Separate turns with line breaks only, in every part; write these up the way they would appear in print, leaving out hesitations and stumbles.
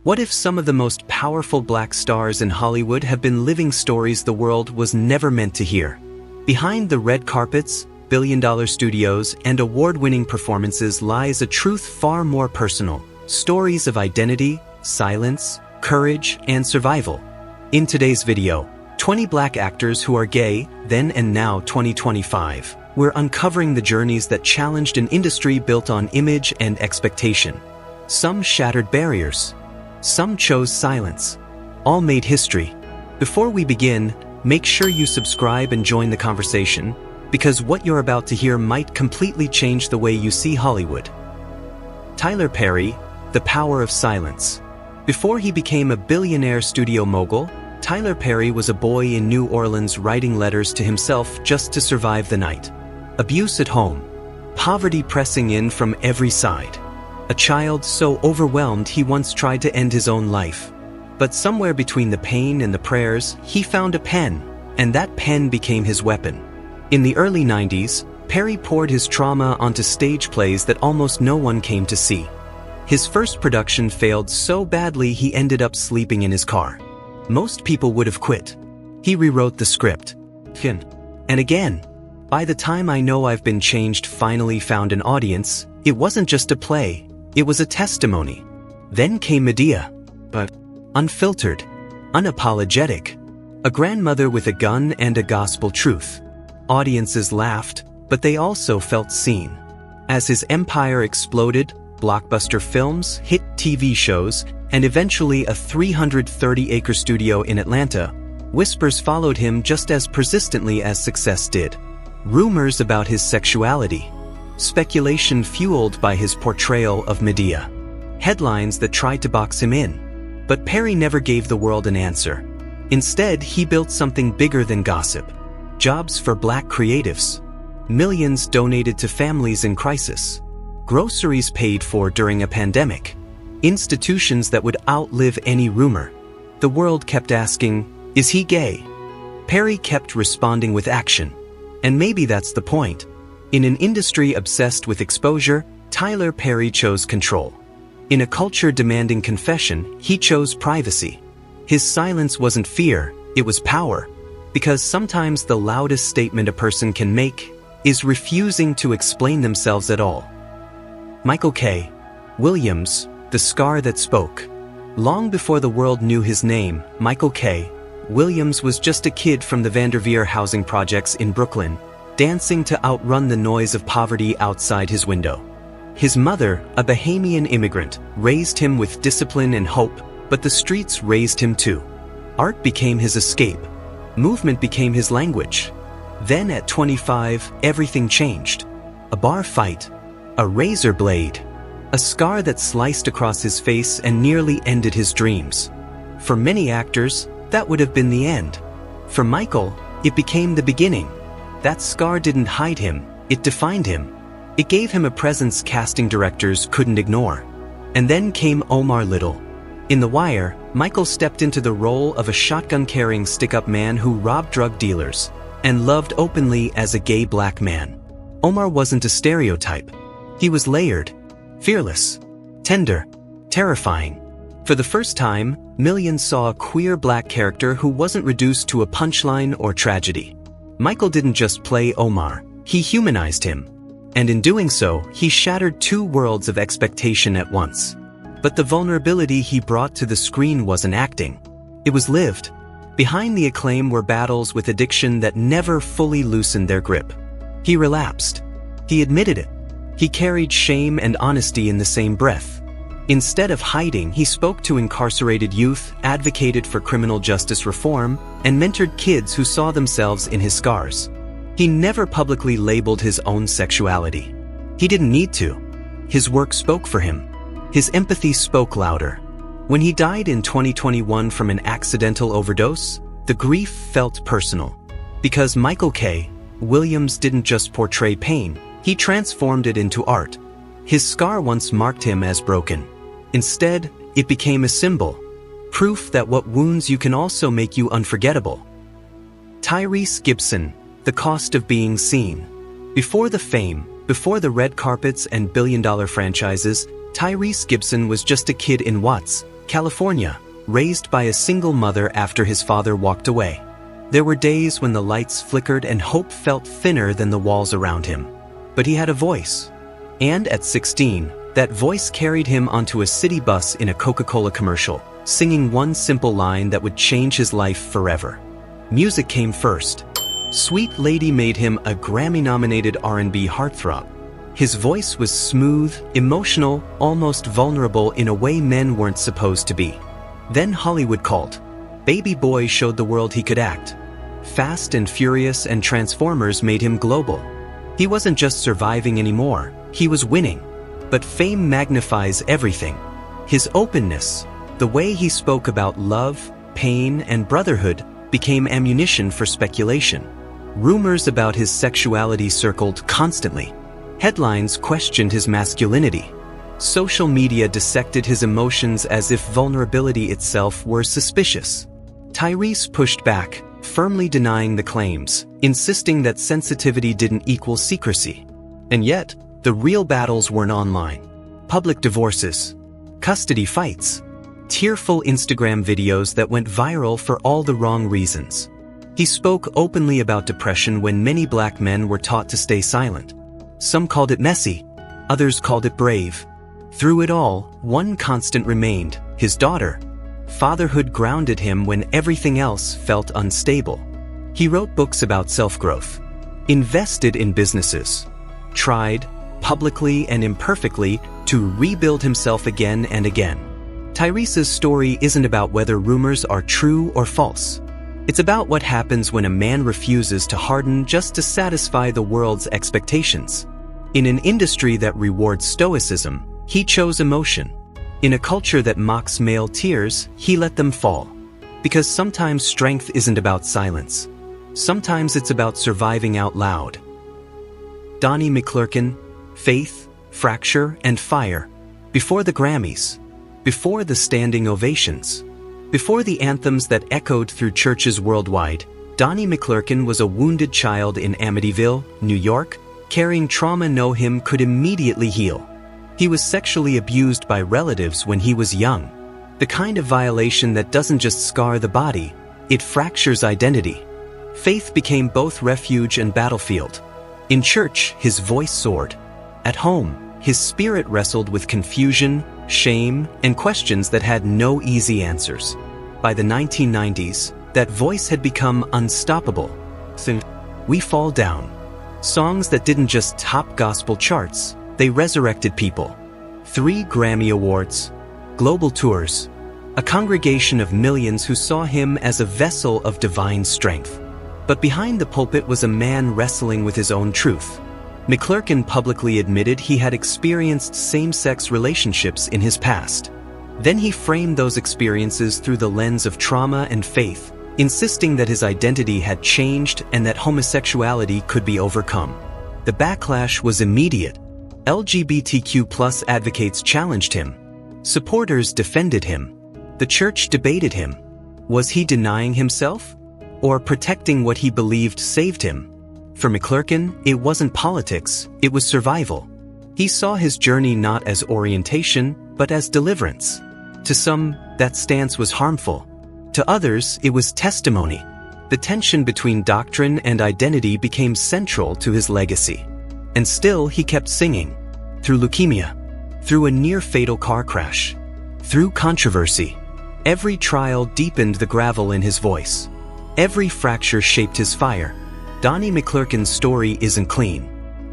What if some of the most powerful black stars in Hollywood have been living stories the world was never meant to hear? Behind the red carpets, billion-dollar studios, and award-winning performances lies a truth far more personal. Stories of identity, silence, courage, and survival. In today's video, 20 black actors who are gay, then and now 2025. We're uncovering the journeys that challenged an industry built on image and expectation. Some shattered barriers. Some chose silence. All made history. Before we begin, make sure you subscribe and join the conversation, because what you're about to hear might completely change the way you see Hollywood. Tyler Perry, the power of silence. Before he became a billionaire studio mogul, Tyler Perry was a boy in New Orleans writing letters to himself just to survive the night. Abuse at home. Poverty pressing in from every side. A child so overwhelmed he once tried to end his own life. But somewhere between the pain and the prayers, he found a pen, and that pen became his weapon. In the early 90s, Perry poured his trauma onto stage plays that almost no one came to see. His first production failed so badly he ended up sleeping in his car. Most people would have quit. He rewrote the script. And again. By the time I Know I've Been Changed finally found an audience, it wasn't just a play, it was a testimony. Then came Medea. But unfiltered, unapologetic. A grandmother with a gun and a gospel truth. Audiences laughed, but they also felt seen. As his empire exploded, blockbuster films, hit TV shows, and eventually a 330-acre studio in Atlanta, whispers followed him just as persistently as success did. Rumors about his sexuality. Speculation fueled by his portrayal of Medea. Headlines that tried to box him in. But Perry never gave the world an answer. Instead, he built something bigger than gossip. Jobs for black creatives. Millions donated to families in crisis. Groceries paid for during a pandemic. Institutions that would outlive any rumor. The world kept asking, is he gay? Perry kept responding with action. And maybe that's the point. In an industry obsessed with exposure, Tyler Perry chose control. In a culture demanding confession, he chose privacy. His silence wasn't fear, it was power. Because sometimes the loudest statement a person can make is refusing to explain themselves at all. Michael K. Williams, the scar that spoke. Long before the world knew his name, Michael K. Williams was just a kid from the Vanderveer housing projects in Brooklyn, dancing to outrun the noise of poverty outside his window. His mother, a Bahamian immigrant, raised him with discipline and hope, but the streets raised him too. Art became his escape. Movement became his language. Then at 25, everything changed. A bar fight. A razor blade. A scar that sliced across his face and nearly ended his dreams. For many actors, that would have been the end. For Michael, it became the beginning. That scar didn't hide him, it defined him. It gave him a presence casting directors couldn't ignore. And then came Omar Little. In The Wire, Michael stepped into the role of a shotgun-carrying stick-up man who robbed drug dealers and loved openly as a gay black man. Omar wasn't a stereotype. He was layered, fearless, tender, terrifying. For the first time, millions saw a queer black character who wasn't reduced to a punchline or tragedy. Michael didn't just play Omar, he humanized him. And in doing so, he shattered two worlds of expectation at once. But the vulnerability he brought to the screen wasn't acting. It was lived. Behind the acclaim were battles with addiction that never fully loosened their grip. He relapsed. He admitted it. He carried shame and honesty in the same breath. Instead of hiding, he spoke to incarcerated youth, advocated for criminal justice reform, and mentored kids who saw themselves in his scars. He never publicly labeled his own sexuality. He didn't need to. His work spoke for him. His empathy spoke louder. When he died in 2021 from an accidental overdose, the grief felt personal. Because Michael K. Williams didn't just portray pain, he transformed it into art. His scar once marked him as broken. Instead, it became a symbol, proof that what wounds you can also make you unforgettable. Tyrese Gibson, the cost of being seen. Before the fame, before the red carpets and billion-dollar franchises, Tyrese Gibson was just a kid in Watts, California, raised by a single mother after his father walked away. There were days when the lights flickered and hope felt thinner than the walls around him. But he had a voice. And at 16, that voice carried him onto a city bus in a Coca-Cola commercial, singing one simple line that would change his life forever. Music came first. Sweet Lady made him a Grammy-nominated R&B heartthrob. His voice was smooth, emotional, almost vulnerable in a way men weren't supposed to be. Then Hollywood called. Baby Boy showed the world he could act. Fast and Furious and Transformers made him global. He wasn't just surviving anymore, he was winning. But fame magnifies everything. His openness, the way he spoke about love, pain, and brotherhood, became ammunition for speculation. Rumors about his sexuality circled constantly. Headlines questioned his masculinity. Social media dissected his emotions as if vulnerability itself were suspicious. Tyrese pushed back, firmly denying the claims, insisting that sensitivity didn't equal secrecy. And yet, the real battles weren't online. Public divorces, custody fights, tearful Instagram videos that went viral for all the wrong reasons. He spoke openly about depression when many black men were taught to stay silent. Some called it messy, others called it brave. Through it all, one constant remained: his daughter. Fatherhood grounded him when everything else felt unstable. He wrote books about self-growth, invested in businesses, tried, publicly and imperfectly, to rebuild himself again and again. Tyrese's story isn't about whether rumors are true or false. It's about what happens when a man refuses to harden just to satisfy the world's expectations. In an industry that rewards stoicism, he chose emotion. In a culture that mocks male tears, he let them fall. Because sometimes strength isn't about silence. Sometimes it's about surviving out loud. Donnie McClurkin, Faith, Fracture, and Fire. Before the Grammys. Before the standing ovations. Before the anthems that echoed through churches worldwide, Donnie McClurkin was a wounded child in Amityville, New York, carrying trauma no hymn could immediately heal. He was sexually abused by relatives when he was young. The kind of violation that doesn't just scar the body, it fractures identity. Faith became both refuge and battlefield. In church, his voice soared. At home, his spirit wrestled with confusion, shame, and questions that had no easy answers. By the 1990s, that voice had become unstoppable. We Fall Down. Songs that didn't just top gospel charts, they resurrected people. 3 Grammy Awards, global tours, a congregation of millions who saw him as a vessel of divine strength. But behind the pulpit was a man wrestling with his own truth. McClurkin publicly admitted he had experienced same-sex relationships in his past. Then he framed those experiences through the lens of trauma and faith, insisting that his identity had changed and that homosexuality could be overcome. The backlash was immediate. LGBTQ+ advocates challenged him. Supporters defended him. The church debated him. Was he denying himself? Or protecting what he believed saved him? For McClurkin, it wasn't politics, it was survival. He saw his journey not as orientation, but as deliverance. To some, that stance was harmful. To others, it was testimony. The tension between doctrine and identity became central to his legacy. And still, he kept singing. Through leukemia, through a near-fatal car crash, through controversy. Every trial deepened the gravel in his voice. Every fracture shaped his fire. Donnie McClurkin's story isn't clean.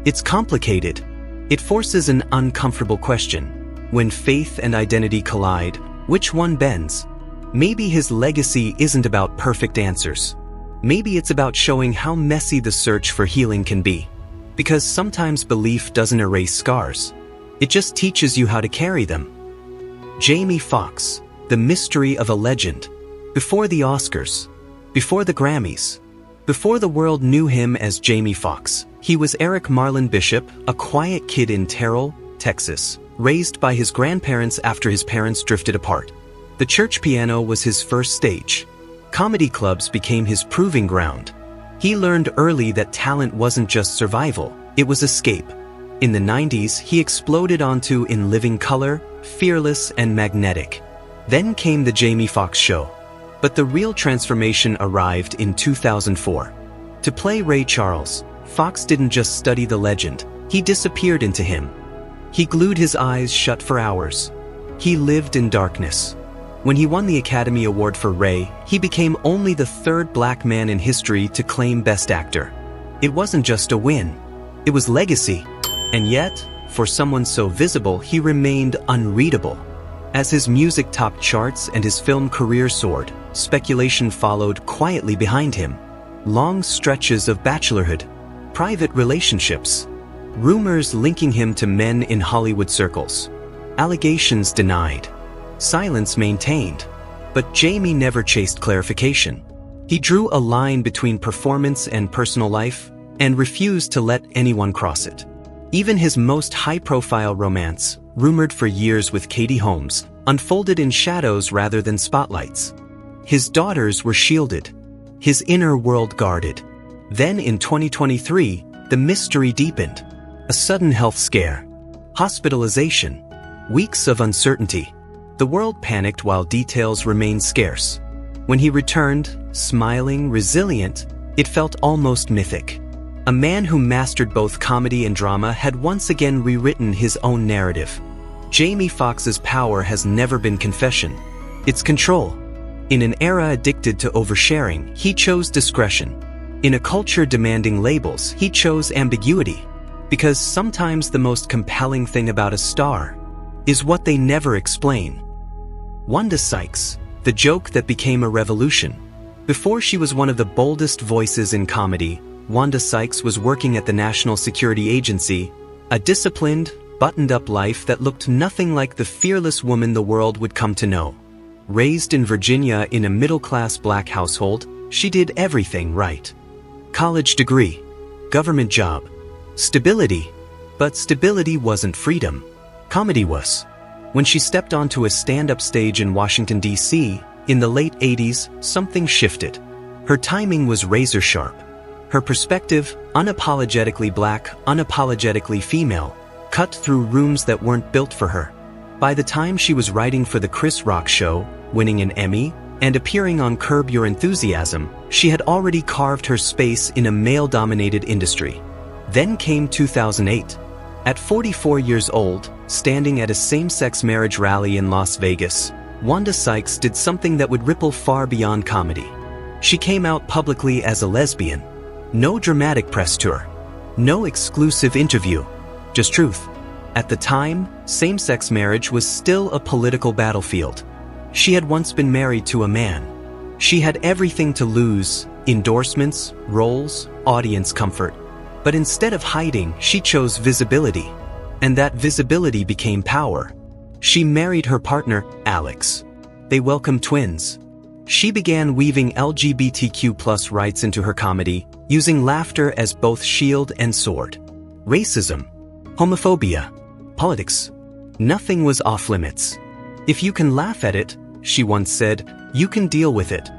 It's complicated. It forces an uncomfortable question. When faith and identity collide, which one bends? Maybe his legacy isn't about perfect answers. Maybe it's about showing how messy the search for healing can be. Because sometimes belief doesn't erase scars. It just teaches you how to carry them. Jamie Foxx, the mystery of a legend. Before the Oscars, before the Grammys, before the world knew him as Jamie Foxx, he was Eric Marlon Bishop, a quiet kid in Terrell, Texas, raised by his grandparents after his parents drifted apart. The church piano was his first stage. Comedy clubs became his proving ground. He learned early that talent wasn't just survival, it was escape. In the 90s, he exploded onto In Living Color, Fearless and Magnetic. Then came the Jamie Foxx show. But the real transformation arrived in 2004. To play Ray Charles, Foxx didn't just study the legend, he disappeared into him. He glued his eyes shut for hours. He lived in darkness. When he won the Academy Award for Ray, he became only the third black man in history to claim Best Actor. It wasn't just a win, it was legacy. And yet, for someone so visible, he remained unreadable. As his music topped charts and his film career soared, speculation followed quietly behind him. Long stretches of bachelorhood, private relationships, rumors linking him to men in Hollywood circles. Allegations denied, silence maintained. But Jamie never chased clarification. He drew a line between performance and personal life and refused to let anyone cross it. Even his most high-profile romance, rumored for years with Katie Holmes, unfolded in shadows rather than spotlights. His daughters were shielded, his inner world guarded. Then in 2023, the mystery deepened. A sudden health scare, hospitalization, weeks of uncertainty. The world panicked while details remained scarce. When he returned, smiling, resilient, it felt almost mythic. A man who mastered both comedy and drama had once again rewritten his own narrative. Jamie Foxx's power has never been confession. It's control. In an era addicted to oversharing, he chose discretion. In a culture demanding labels, he chose ambiguity. Because sometimes the most compelling thing about a star is what they never explain. Wanda Sykes, the joke that became a revolution. Before she was one of the boldest voices in comedy, Wanda Sykes was working at the National Security Agency, a disciplined, buttoned-up life that looked nothing like the fearless woman the world would come to know. Raised in Virginia in a middle-class black household, she did everything right. College degree, government job, stability. But stability wasn't freedom. Comedy was. When she stepped onto a stand-up stage in Washington, D.C., in the late 80s, something shifted. Her timing was razor-sharp. Her perspective, unapologetically black, unapologetically female, cut through rooms that weren't built for her. By the time she was writing for The Chris Rock Show, winning an Emmy, and appearing on Curb Your Enthusiasm, she had already carved her space in a male-dominated industry. Then came 2008. At 44 years old, standing at a same-sex marriage rally in Las Vegas, Wanda Sykes did something that would ripple far beyond comedy. She came out publicly as a lesbian. No dramatic press tour. No exclusive interview. Just truth. At the time, same-sex marriage was still a political battlefield. She had once been married to a man. She had everything to lose: endorsements, roles, audience comfort. But instead of hiding, she chose visibility. And that visibility became power. She married her partner, Alex. They welcomed twins. She began weaving LGBTQ+ rights into her comedy, using laughter as both shield and sword. Racism, homophobia, politics. Nothing was off limits. If you can laugh at it, she once said, you can deal with it.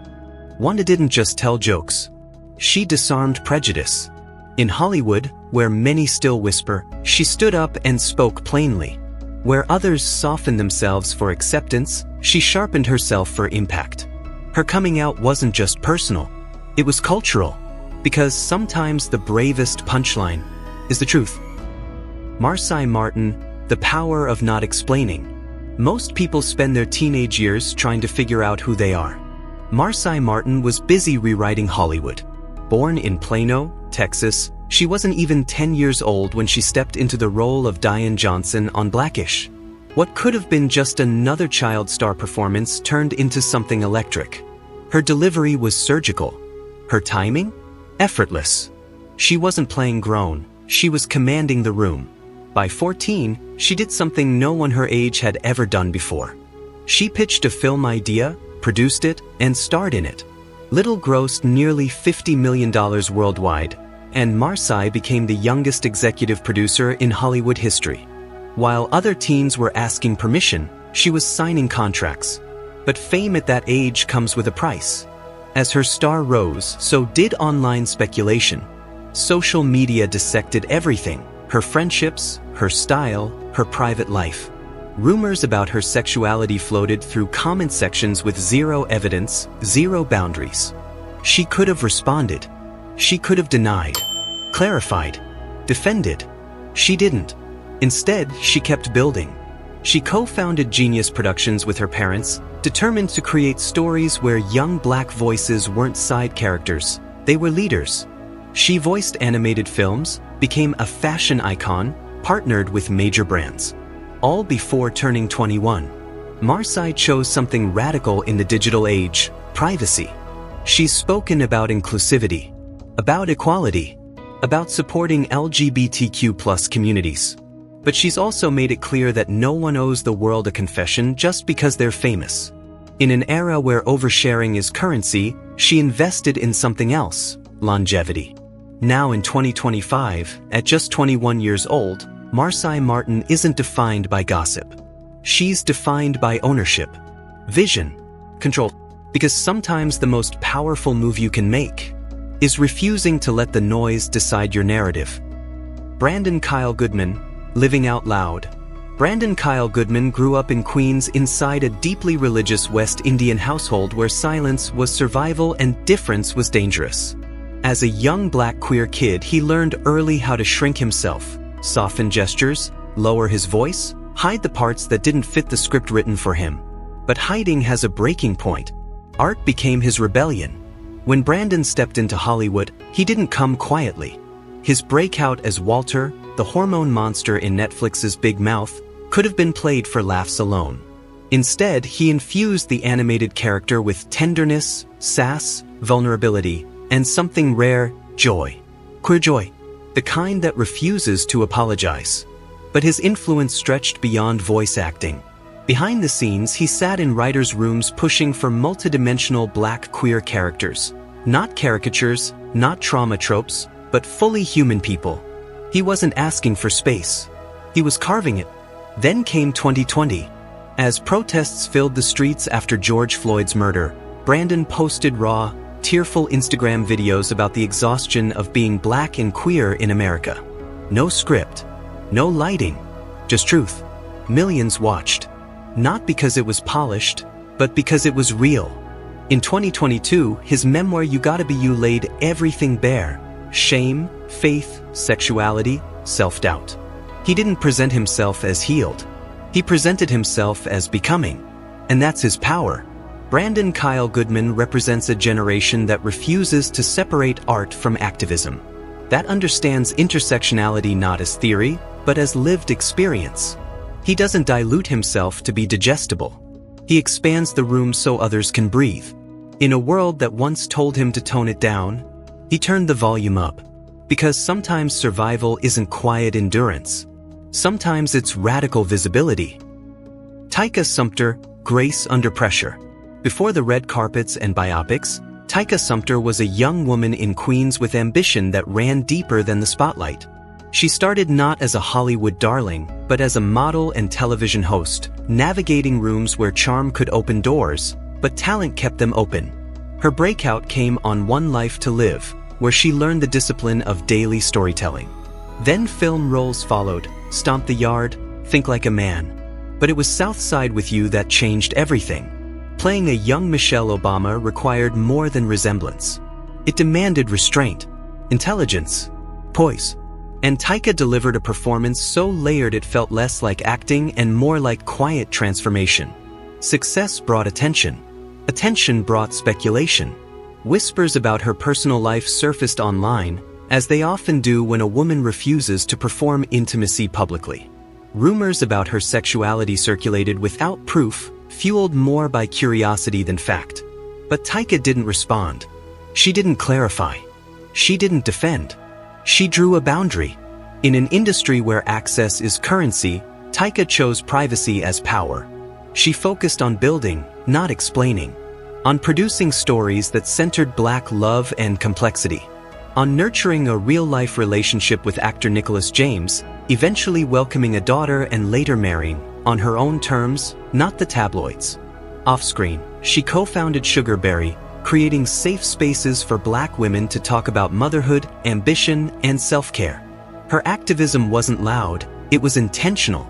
Wanda didn't just tell jokes. She disarmed prejudice. In Hollywood, where many still whisper, she stood up and spoke plainly. Where others softened themselves for acceptance, she sharpened herself for impact. Her coming out wasn't just personal, it was cultural. Because sometimes the bravest punchline is the truth. Marsai Martin, The Power of Not Explaining. Most people spend their teenage years trying to figure out who they are. Marsai Martin was busy rewriting Hollywood. Born in Plano, Texas, she wasn't even 10 years old when she stepped into the role of Diane Johnson on Blackish. What could have been just another child star performance turned into something electric. Her delivery was surgical. Her timing? Effortless. She wasn't playing grown, she was commanding the room. By 14, she did something no one her age had ever done before. She pitched a film idea, produced it, and starred in it. Little grossed nearly $50 million worldwide, and Marsai became the youngest executive producer in Hollywood history. While other teens were asking permission, she was signing contracts. But fame at that age comes with a price. As her star rose, so did online speculation. Social media dissected everything: her friendships, her style, her private life. Rumors about her sexuality floated through comment sections with zero evidence, zero boundaries. She could have responded. She could have denied, clarified, defended. She didn't. Instead, she kept building. She co-founded Genius Productions with her parents, determined to create stories where young black voices weren't side characters, they were leaders. She voiced animated films, became a fashion icon, partnered with major brands. All before turning 21. Marcy chose something radical in the digital age: privacy. She's spoken about inclusivity, about equality, about supporting LGBTQ+ communities. But she's also made it clear that no one owes the world a confession just because they're famous. In an era where oversharing is currency, she invested in something else: longevity. Now in 2025, at just 21 years old, Marcy Martin isn't defined by gossip. She's defined by ownership, vision, control. Because sometimes the most powerful move you can make is refusing to let the noise decide your narrative. Brandon Kyle Goodman, living out loud. Brandon Kyle Goodman grew up in Queens inside a deeply religious West Indian household where silence was survival and difference was dangerous. As a young black queer kid, he learned early how to shrink himself, soften gestures, lower his voice, hide the parts that didn't fit the script written for him. But hiding has a breaking point. Art became his rebellion. When Brandon stepped into Hollywood, he didn't come quietly. His breakout as Walter, the hormone monster in Netflix's Big Mouth, could have been played for laughs alone. Instead, he infused the animated character with tenderness, sass, vulnerability, and something rare: joy. Queer joy. The kind that refuses to apologize. But his influence stretched beyond voice acting. Behind the scenes, he sat in writers' rooms pushing for multidimensional black queer characters. Not caricatures, not trauma tropes, but fully human people. He wasn't asking for space. He was carving it. Then came 2020. As protests filled the streets after George Floyd's murder, Brandon posted raw, tearful Instagram videos about the exhaustion of being black and queer in America. No script, no lighting, just truth. Millions watched. Not because it was polished, but because it was real. In 2022, his memoir You Gotta Be You laid everything bare: shame, faith, sexuality, self-doubt. He didn't present himself as healed. He presented himself as becoming. And that's his power. Brandon Kyle Goodman represents a generation that refuses to separate art from activism. That understands intersectionality not as theory, but as lived experience. He doesn't dilute himself to be digestible. He expands the room so others can breathe. In a world that once told him to tone it down, he turned the volume up. Because sometimes survival isn't quiet endurance. Sometimes it's radical visibility. Taika Sumpter, Grace Under Pressure. Before the red carpets and biopics, Taika Sumpter was a young woman in Queens with ambition that ran deeper than the spotlight. She started not as a Hollywood darling, but as a model and television host, navigating rooms where charm could open doors, but talent kept them open. Her breakout came on One Life to Live, where she learned the discipline of daily storytelling. Then film roles followed: Stomp the Yard, Think Like a Man. But it was Southside with You that changed everything. Playing a young Michelle Obama required more than resemblance. It demanded restraint, intelligence, poise. And Taika delivered a performance so layered it felt less like acting and more like quiet transformation. Success brought attention. Attention brought speculation. Whispers about her personal life surfaced online, as they often do when a woman refuses to perform intimacy publicly. Rumors about her sexuality circulated without proof, fueled more by curiosity than fact. But Taika didn't respond. She didn't clarify. She didn't defend. She drew a boundary. In an industry where access is currency, Taika chose privacy as power. She focused on building, not explaining. On producing stories that centered Black love and complexity. On nurturing a real-life relationship with actor Nicholas James, eventually welcoming a daughter and later marrying, on her own terms, not the tabloids. Off-screen, she co-founded Sugarberry, creating safe spaces for Black women to talk about motherhood, ambition, and self-care. Her activism wasn't loud, it was intentional,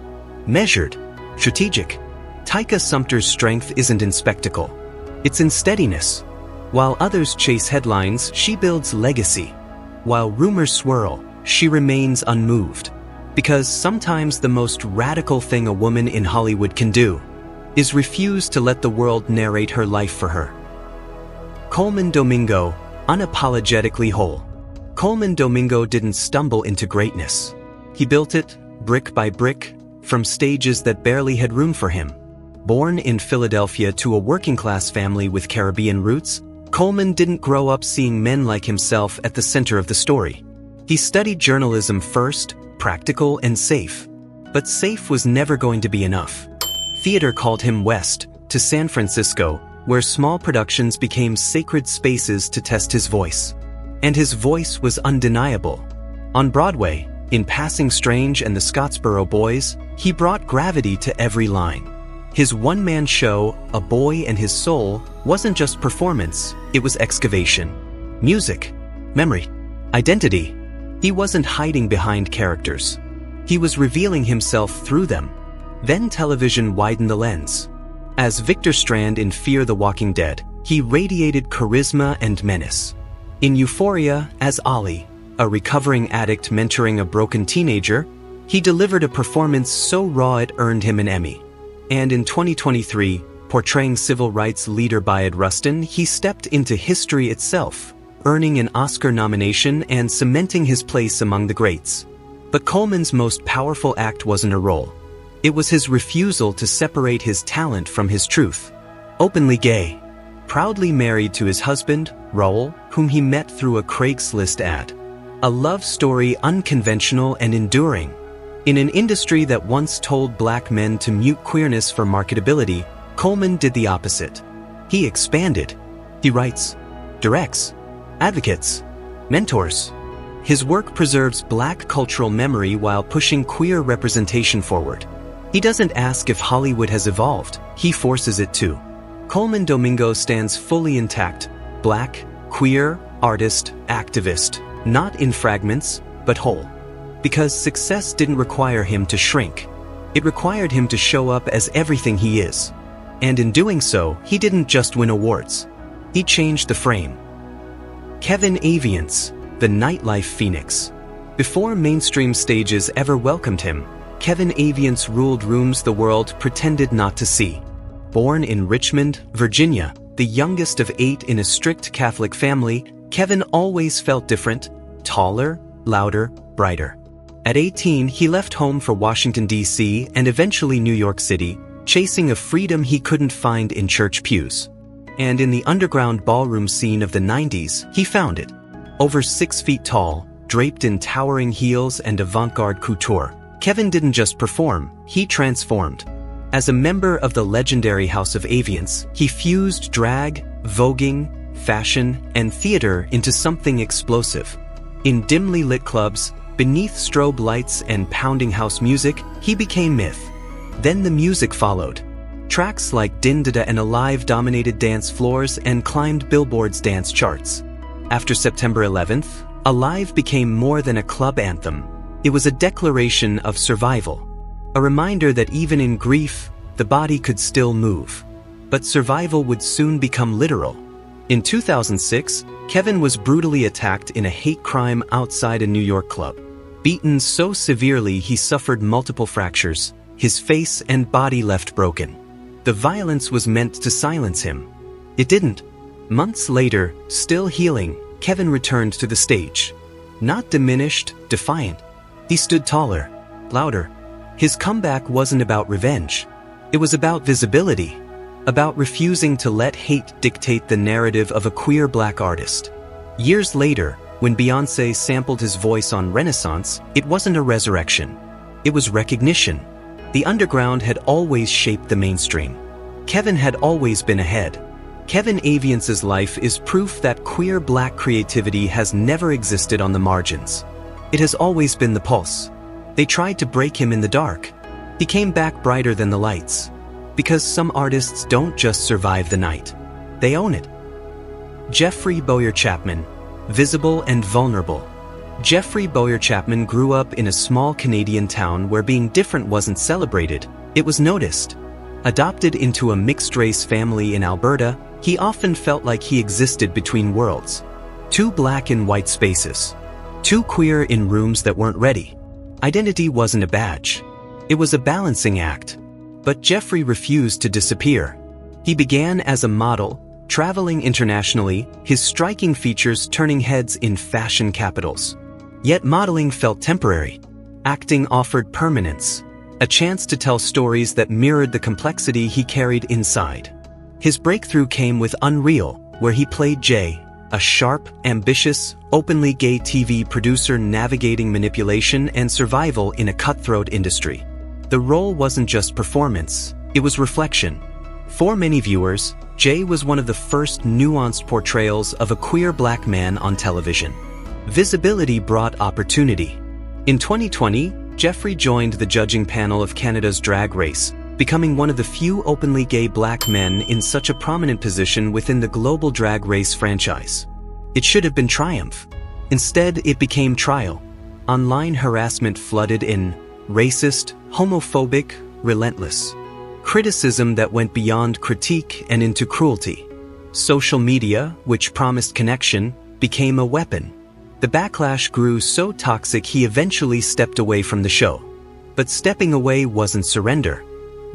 measured, Strategic. Taika Sumpter's strength isn't in spectacle. It's in steadiness. While others chase headlines, she builds legacy. While rumors swirl, she remains unmoved. Because sometimes the most radical thing a woman in Hollywood can do is refuse to let the world narrate her life for her. Colman Domingo, unapologetically whole. Colman Domingo didn't stumble into greatness. He built it, brick by brick, from stages that barely had room for him. Born in Philadelphia to a working-class family with Caribbean roots, Colman didn't grow up seeing men like himself at the center of the story. He studied journalism first, practical and safe. But safe was never going to be enough. Theater called him west, to San Francisco, where small productions became sacred spaces to test his voice. And his voice was undeniable. On Broadway, in Passing Strange and the Scottsboro Boys, he brought gravity to every line. His one-man show, A Boy and His Soul, wasn't just performance, it was excavation. Music, memory, identity. He wasn't hiding behind characters. He was revealing himself through them. Then television widened the lens. As Victor Strand in Fear the Walking Dead, he radiated charisma and menace. In Euphoria, as Ollie, a recovering addict mentoring a broken teenager, he delivered a performance so raw it earned him an Emmy. And in 2023, portraying civil rights leader Bayard Rustin, he stepped into history itself, earning an Oscar nomination and cementing his place among the greats. But Colman's most powerful act wasn't a role. It was his refusal to separate his talent from his truth. Openly gay. Proudly married to his husband, Raoul, whom he met through a Craigslist ad. A love story unconventional and enduring. In an industry that once told black men to mute queerness for marketability, Colman did the opposite. He expanded. He writes, directs, advocates, mentors. His work preserves black cultural memory while pushing queer representation forward. He doesn't ask if Hollywood has evolved, he forces it to. Colman Domingo stands fully intact, black, queer, artist, activist, not in fragments, but whole. Because success didn't require him to shrink. It required him to show up as everything he is. And in doing so, he didn't just win awards. He changed the frame. Kevin Aviance, the nightlife phoenix. Before mainstream stages ever welcomed him, Kevin Aviance ruled rooms the world pretended not to see. Born in Richmond, Virginia, the youngest of 8 in a strict Catholic family, Kevin always felt different, taller, louder, brighter. At 18, he left home for Washington, D.C. and eventually New York City, chasing a freedom he couldn't find in church pews. And in the underground ballroom scene of the 90s, he found it. Over 6 feet tall, draped in towering heels and avant-garde couture, Kevin didn't just perform, he transformed. As a member of the legendary House of Aviance, he fused drag, voguing, fashion, and theater into something explosive. In dimly lit clubs, beneath strobe lights and pounding house music, he became myth. Then the music followed. Tracks like Din Da Da and Alive dominated dance floors and climbed Billboard's dance charts. After September 11th, Alive became more than a club anthem. It was a declaration of survival. A reminder that even in grief, the body could still move. But survival would soon become literal. In 2006, Kevin was brutally attacked in a hate crime outside a New York club. Beaten so severely he suffered multiple fractures, his face and body left broken. The violence was meant to silence him. It didn't. Months later, still healing, Kevin returned to the stage. Not diminished, defiant. He stood taller, louder. His comeback wasn't about revenge. It was about visibility. About refusing to let hate dictate the narrative of a queer black artist. Years later, when Beyoncé sampled his voice on Renaissance, it wasn't a resurrection. It was recognition. The underground had always shaped the mainstream. Kevin had always been ahead. Kevin Aviance's life is proof that queer black creativity has never existed on the margins. It has always been the pulse. They tried to break him in the dark. He came back brighter than the lights. Because some artists don't just survive the night. They own it. Jeffrey Boyer-Chapman, visible and vulnerable. Jeffrey Boyer-Chapman grew up in a small Canadian town where being different wasn't celebrated, It was noticed. Adopted into a mixed-race family in Alberta, he often felt like he existed between worlds. Two black and white spaces. Two queer in rooms that weren't ready. Identity wasn't a badge. It was a balancing act. But Jeffrey refused to disappear. He began as a model, traveling internationally, his striking features turning heads in fashion capitals. Yet modeling felt temporary. Acting offered permanence, a chance to tell stories that mirrored the complexity he carried inside. His breakthrough came with Unreal, where he played Jay, a sharp, ambitious, openly gay TV producer navigating manipulation and survival in a cutthroat industry. The role wasn't just performance, it was reflection. For many viewers, Jay was one of the first nuanced portrayals of a queer black man on television. Visibility brought opportunity. In 2020, Jeffrey joined the judging panel of Canada's Drag Race, becoming one of the few openly gay black men in such a prominent position within the global Drag Race franchise. It should have been triumph. Instead, it became trial. Online harassment flooded in, racist, homophobic, relentless. Criticism that went beyond critique and into cruelty. Social media, which promised connection, became a weapon. The backlash grew so toxic he eventually stepped away from the show. But stepping away wasn't surrender.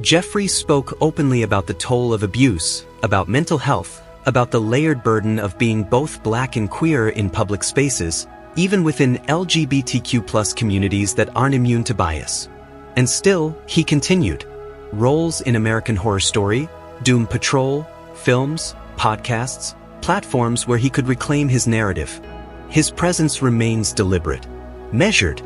Jeffrey spoke openly about the toll of abuse, about mental health, about the layered burden of being both black and queer in public spaces, even within LGBTQ+ communities that aren't immune to bias. And still, he continued. Roles in American Horror Story, Doom Patrol, films, podcasts, platforms where he could reclaim his narrative. His presence remains deliberate, measured.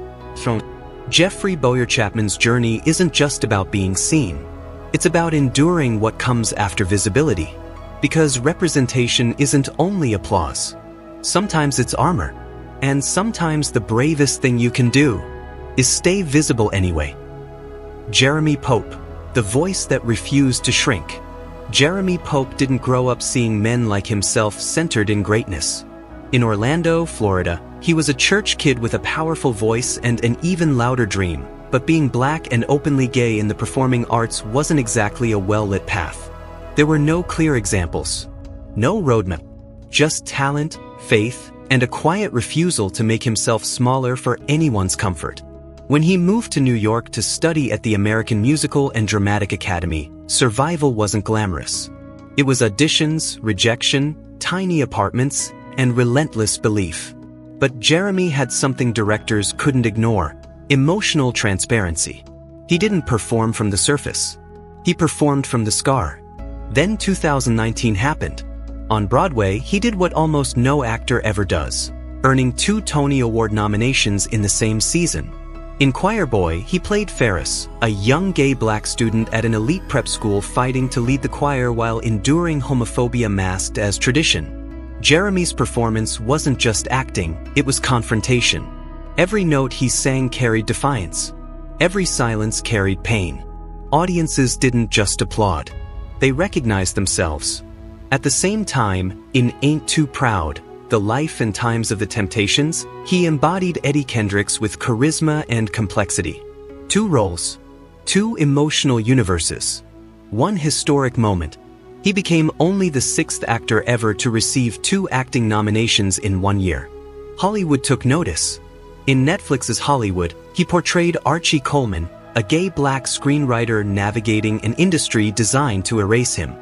Jeffrey Boyer-Chapman's journey isn't just about being seen. It's about enduring what comes after visibility. Because representation isn't only applause. Sometimes it's armor. And sometimes the bravest thing you can do is stay visible anyway. Jeremy Pope, the voice that refused to shrink. Jeremy Pope didn't grow up seeing men like himself centered in greatness. In Orlando, Florida, he was a church kid with a powerful voice and an even louder dream, but being black and openly gay in the performing arts wasn't exactly a well-lit path. There were no clear examples, no roadmap, just talent, faith, and a quiet refusal to make himself smaller for anyone's comfort. When he moved to New York to study at the American Musical and Dramatic Academy, survival wasn't glamorous. It was auditions, rejection, tiny apartments, and relentless belief. But Jeremy had something directors couldn't ignore: emotional transparency. He didn't perform from the surface. He performed from the scar. Then 2019 happened. On Broadway, he did what almost no actor ever does, earning 2 Tony Award nominations in the same season. In Choir Boy, he played Ferris, a young gay black student at an elite prep school fighting to lead the choir while enduring homophobia masked as tradition. Jeremy's performance wasn't just acting, it was confrontation. Every note he sang carried defiance. Every silence carried pain. Audiences didn't just applaud. They recognized themselves. At the same time, in Ain't Too Proud, The Life and Times of the Temptations, he embodied Eddie Kendricks with charisma and complexity. 2 roles. 2 emotional universes. 1 historic moment. He became only the 6th actor ever to receive 2 acting nominations in 1 year. Hollywood took notice. In Netflix's Hollywood, he portrayed Archie Coleman, a gay black screenwriter navigating an industry designed to erase him.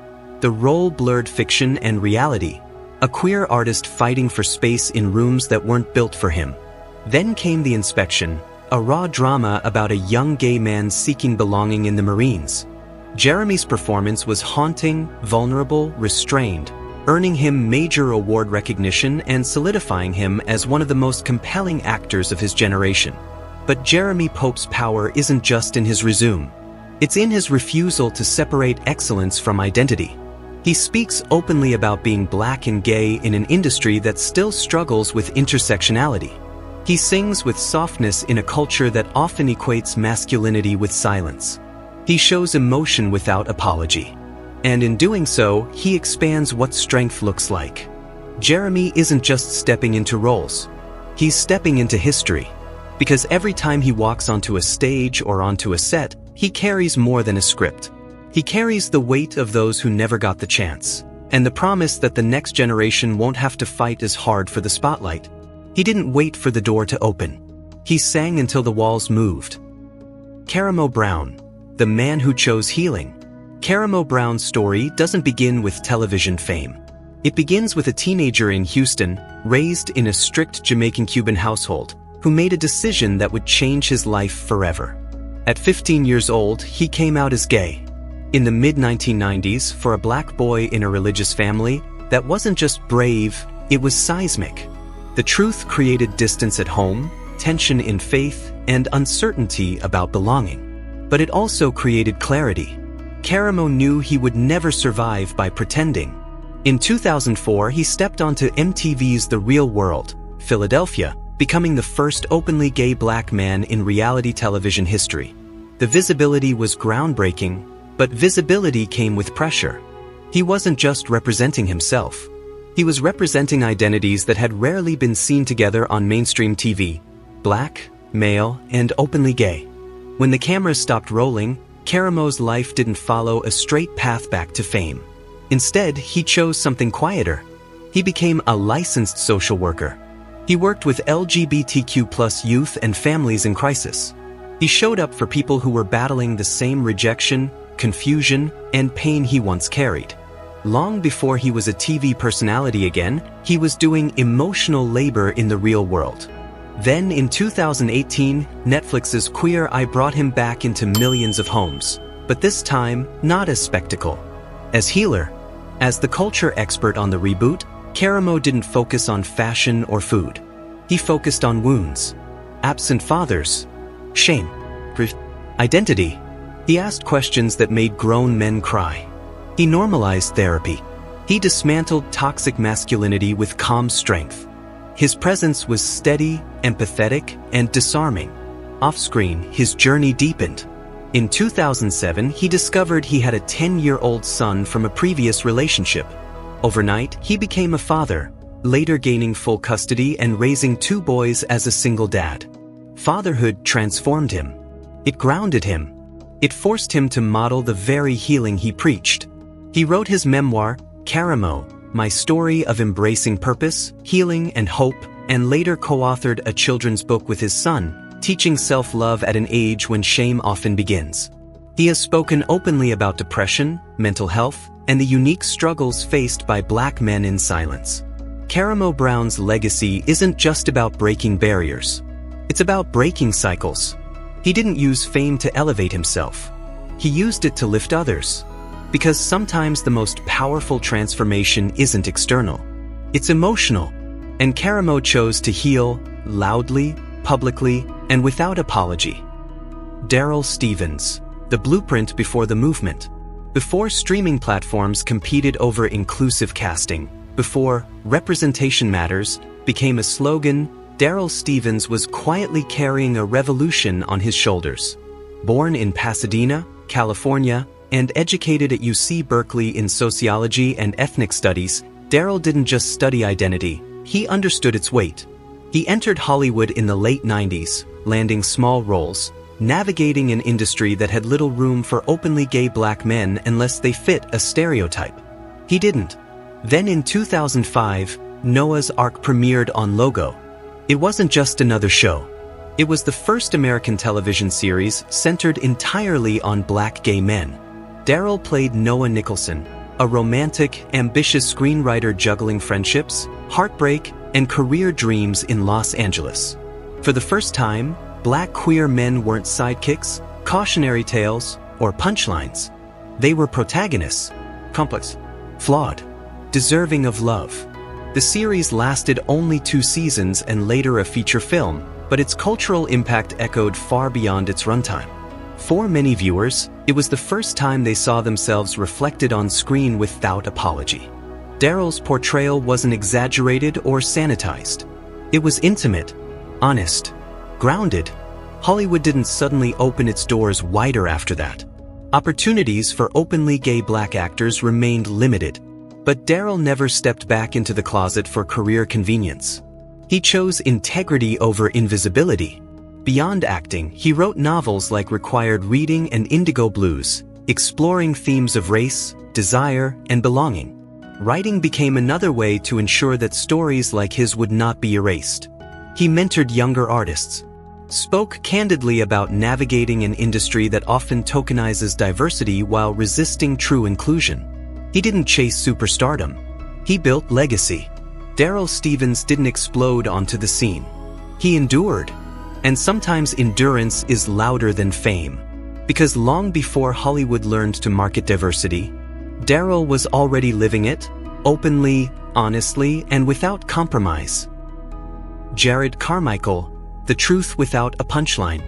The role blurred fiction and reality, a queer artist fighting for space in rooms that weren't built for him. Then came The Inspection, a raw drama about a young gay man seeking belonging in the Marines. Jeremy's performance was haunting, vulnerable, restrained, earning him major award recognition and solidifying him as one of the most compelling actors of his generation. But Jeremy Pope's power isn't just in his resume. It's in his refusal to separate excellence from identity. He speaks openly about being black and gay in an industry that still struggles with intersectionality. He sings with softness in a culture that often equates masculinity with silence. He shows emotion without apology. And in doing so, he expands what strength looks like. Jeremy isn't just stepping into roles. He's stepping into history. Because every time he walks onto a stage or onto a set, He carries more than a script. He carries the weight of those who never got the chance, and the promise that the next generation won't have to fight as hard for the spotlight. He didn't wait for the door to open. He sang until the walls moved. Karamo Brown, the man who chose healing. Karamo Brown's story doesn't begin with television fame. It begins with a teenager in Houston, raised in a strict Jamaican-Cuban household, who made a decision that would change his life forever. At 15 years old, he came out as gay. In the mid-1990s, for a black boy in a religious family, that wasn't just brave, it was seismic. The truth created distance at home, tension in faith, and uncertainty about belonging. But it also created clarity. Karamo knew he would never survive by pretending. In 2004, he stepped onto MTV's The Real World, Philadelphia, becoming the first openly gay black man in reality television history. The visibility was groundbreaking, but visibility came with pressure. He wasn't just representing himself. He was representing identities that had rarely been seen together on mainstream TV: black, male, and openly gay. When the cameras stopped rolling, Karamo's life didn't follow a straight path back to fame. Instead, he chose something quieter. He became a licensed social worker. He worked with LGBTQ+ youth and families in crisis. He showed up for people who were battling the same rejection, confusion, and pain he once carried. Long before he was a TV personality again, he was doing emotional labor in the real world. Then in 2018, Netflix's Queer Eye brought him back into millions of homes, but this time, not as spectacle. As healer. As the culture expert on the reboot, Karamo didn't focus on fashion or food. He focused on wounds. Absent fathers. Shame. Identity. He asked questions that made grown men cry. He normalized therapy. He dismantled toxic masculinity with calm strength. His presence was steady, empathetic, and disarming. Off-screen, his journey deepened. In 2007, he discovered he had a 10-year-old son from a previous relationship. Overnight, he became a father, later gaining full custody and raising 2 boys as a single dad. Fatherhood transformed him. It grounded him. It forced him to model the very healing he preached. He wrote his memoir, Karamo, My Story of Embracing Purpose, Healing, and Hope, and later co-authored a children's book with his son, teaching self-love at an age when shame often begins. He has spoken openly about depression, mental health, and the unique struggles faced by black men in silence. Karamo Brown's legacy isn't just about breaking barriers. It's about breaking cycles. He didn't use fame to elevate himself. He used it to lift others. Because sometimes the most powerful transformation isn't external. It's emotional. And Karamo chose to heal loudly, publicly, and without apology. Daryl Stevens, the blueprint before the movement. Before streaming platforms competed over inclusive casting, before representation matters became a slogan, Daryl Stevens was quietly carrying a revolution on his shoulders. Born in Pasadena, California, and educated at UC Berkeley in sociology and ethnic studies, Daryl didn't just study identity, he understood its weight. He entered Hollywood in the late 90s, landing small roles, navigating an industry that had little room for openly gay black men unless they fit a stereotype. He didn't. Then in 2005, Noah's Ark premiered on Logo. It wasn't just another show. It was the first American television series centered entirely on black gay men. Daryl played Noah Nicholson, a romantic, ambitious screenwriter juggling friendships, heartbreak, and career dreams in Los Angeles. For the first time, black queer men weren't sidekicks, cautionary tales, or punchlines. They were protagonists, complex, flawed, deserving of love. The series lasted only 2 seasons and later a feature film, but its cultural impact echoed far beyond its runtime. For many viewers, it was the first time they saw themselves reflected on screen without apology. Daryl's portrayal wasn't exaggerated or sanitized. It was intimate, honest, grounded. Hollywood didn't suddenly open its doors wider after that. Opportunities for openly gay black actors remained limited, but Daryl never stepped back into the closet for career convenience. He chose integrity over invisibility. Beyond acting, he wrote novels like Required Reading and Indigo Blues, exploring themes of race, desire, and belonging. Writing became another way to ensure that stories like his would not be erased. He mentored younger artists, spoke candidly about navigating an industry that often tokenizes diversity while resisting true inclusion. He didn't chase superstardom. He built legacy. Daryl Stevens didn't explode onto the scene. He endured. And sometimes endurance is louder than fame. Because long before Hollywood learned to market diversity, Daryl was already living it, openly, honestly, and without compromise. Jared Carmichael, the truth without a punchline.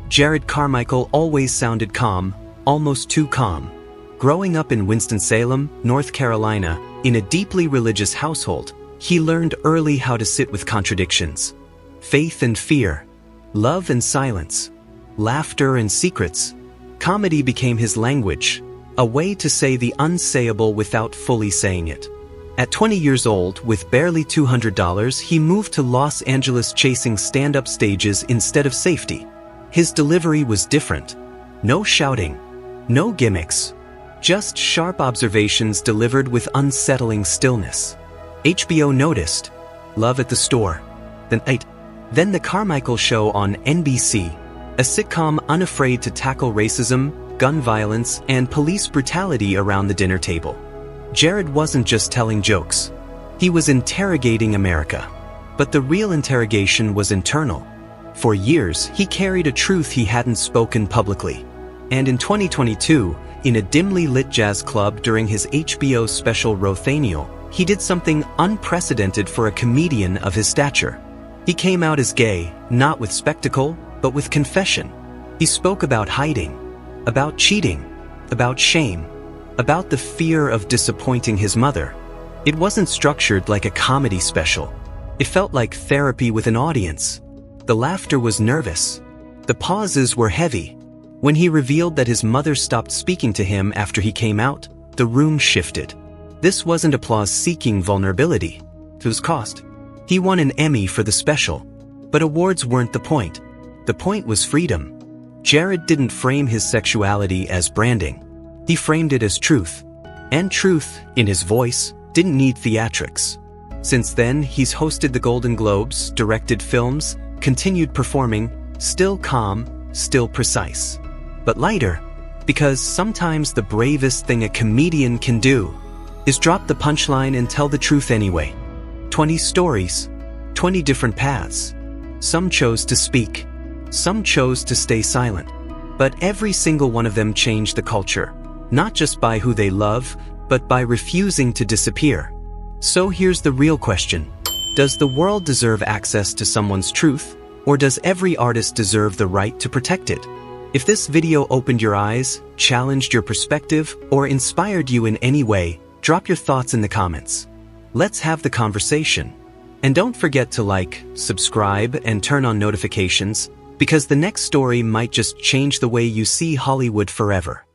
Jared Carmichael always sounded calm, almost too calm. Growing up in Winston-Salem, North Carolina, in a deeply religious household, he learned early how to sit with contradictions. Faith and fear, love and silence, laughter and secrets. Comedy became his language, a way to say the unsayable without fully saying it. At 20 years old, with barely $200, he moved to Los Angeles chasing stand-up stages instead of safety. His delivery was different. No shouting, no gimmicks, just sharp observations delivered with unsettling stillness. HBO noticed. Love at the Store. Then The Carmichael Show on NBC, a sitcom unafraid to tackle racism, gun violence, and police brutality around the dinner table. Jared wasn't just telling jokes. He was interrogating America. But the real interrogation was internal. For years, he carried a truth he hadn't spoken publicly. And in 2022, in a dimly lit jazz club during his HBO special Rothaniel, he did something unprecedented for a comedian of his stature. He came out as gay, not with spectacle, but with confession. He spoke about hiding, about cheating, about shame, about the fear of disappointing his mother. It wasn't structured like a comedy special. It felt like therapy with an audience. The laughter was nervous. The pauses were heavy. When he revealed that his mother stopped speaking to him after he came out, the room shifted. This wasn't applause-seeking vulnerability. It was cost. He won an Emmy for the special. But awards weren't the point. The point was freedom. Jared didn't frame his sexuality as branding. He framed it as truth. And truth, in his voice, didn't need theatrics. Since then, he's hosted the Golden Globes, directed films, continued performing, still calm, still precise. But lighter, because sometimes the bravest thing a comedian can do is drop the punchline and tell the truth anyway. 20 stories, 20 different paths. Some chose to speak. Some chose to stay silent. But every single one of them changed the culture. Not just by who they love, but by refusing to disappear. So here's the real question. Does the world deserve access to someone's truth, or does every artist deserve the right to protect it? If this video opened your eyes, challenged your perspective, or inspired you in any way, drop your thoughts in the comments. Let's have the conversation. And don't forget to like, subscribe, and turn on notifications, because the next story might just change the way you see Hollywood forever.